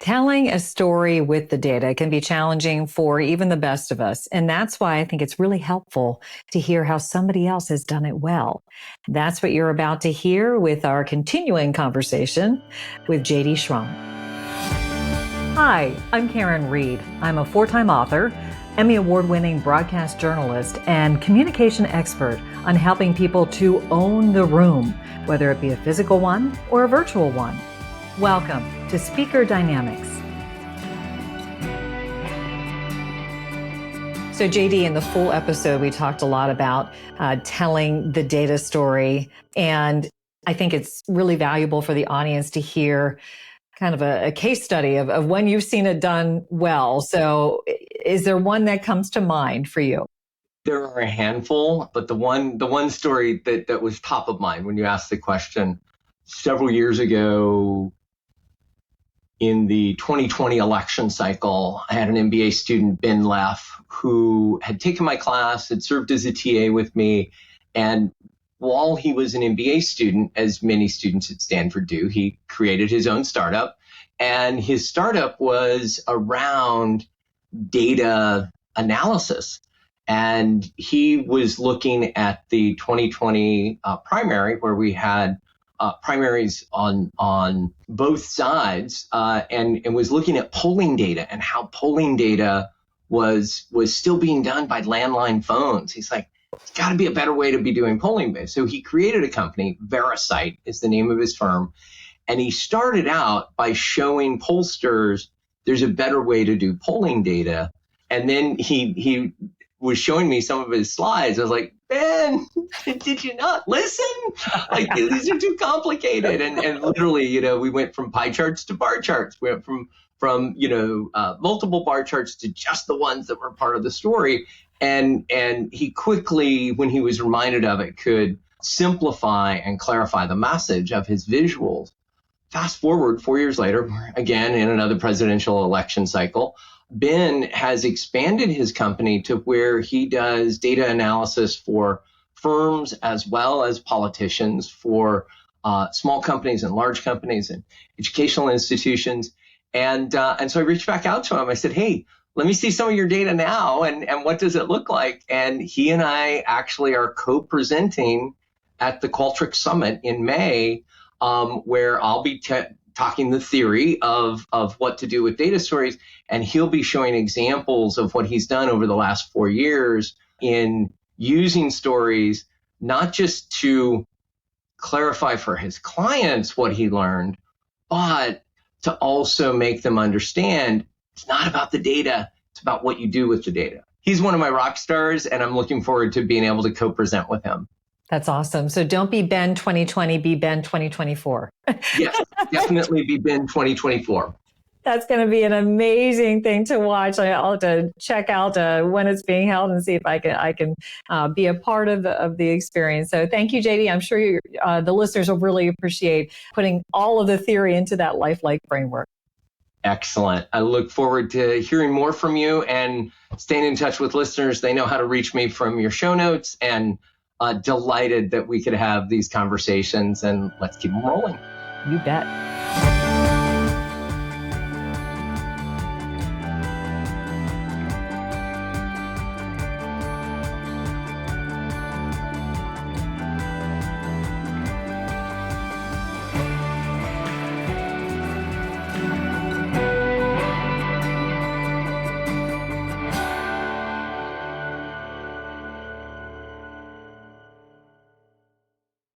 Telling a story with the data can be challenging for even the best of us. And that's why I think it's really helpful to hear how somebody else has done it well. That's what you're about to hear with our continuing conversation with JD Schramm. Hi, I'm Karin Reed. I'm a 4-time author, Emmy Award-winning broadcast journalist, and communication expert on helping people to own the room, whether it be a physical one or a virtual one. Welcome to Speaker Dynamics. So JD, in the full episode, we talked a lot about telling the data story. And I think it's really valuable for the audience to hear kind of a case study of when you've seen it done well. So is there one that comes to mind for you? There are a handful, but the one story that was top of mind when you asked the question several years ago, in the 2020 election cycle, I had an MBA student, Ben Laff, who had taken my class, had served as a TA with me. And while he was an MBA student, as many students at Stanford do, he created his own startup. And his startup was around data analysis. And he was looking at the 2020 primary, where we had primaries on both sides, and was looking at polling data and how polling data was still being done by landline phones. He's like, there's got to be a better way to be doing polling based. So he created a company, Verisite is the name of his firm, and he started out by showing pollsters there's a better way to do polling data. And then he was showing me some of his slides. I was like, Ben, did you not listen? Like, these are too complicated. And literally, we went from pie charts to bar charts. We went from multiple bar charts to just the ones that were part of the story. And he quickly, when he was reminded of it, could simplify and clarify the message of his visuals. Fast forward 4 years later, again, in another presidential election cycle, Ben has expanded his company to where he does data analysis for firms as well as politicians, for small companies and large companies and educational institutions. And so I reached back out to him. I said, hey, let me see some of your data now. And what does it look like? And he and I actually are co-presenting at the Qualtrics Summit in May, where I'll be talking the theory of what to do with data stories, and he'll be showing examples of what he's done over the last 4 years in using stories, not just to clarify for his clients what he learned, but to also make them understand it's not about the data, it's about what you do with the data. He's one of my rock stars, and I'm looking forward to being able to co-present with him. That's awesome. So don't be Ben 2020, be Ben 2024. Yes, definitely be Ben 2024. That's going to be an amazing thing to watch. I'll have to check out when it's being held and see if I can be a part of the experience. So thank you, JD. I'm sure the listeners will really appreciate putting all of the theory into that lifelike framework. Excellent. I look forward to hearing more from you and staying in touch with listeners. They know how to reach me from your show notes, and delighted that we could have these conversations, and let's keep them rolling. You bet.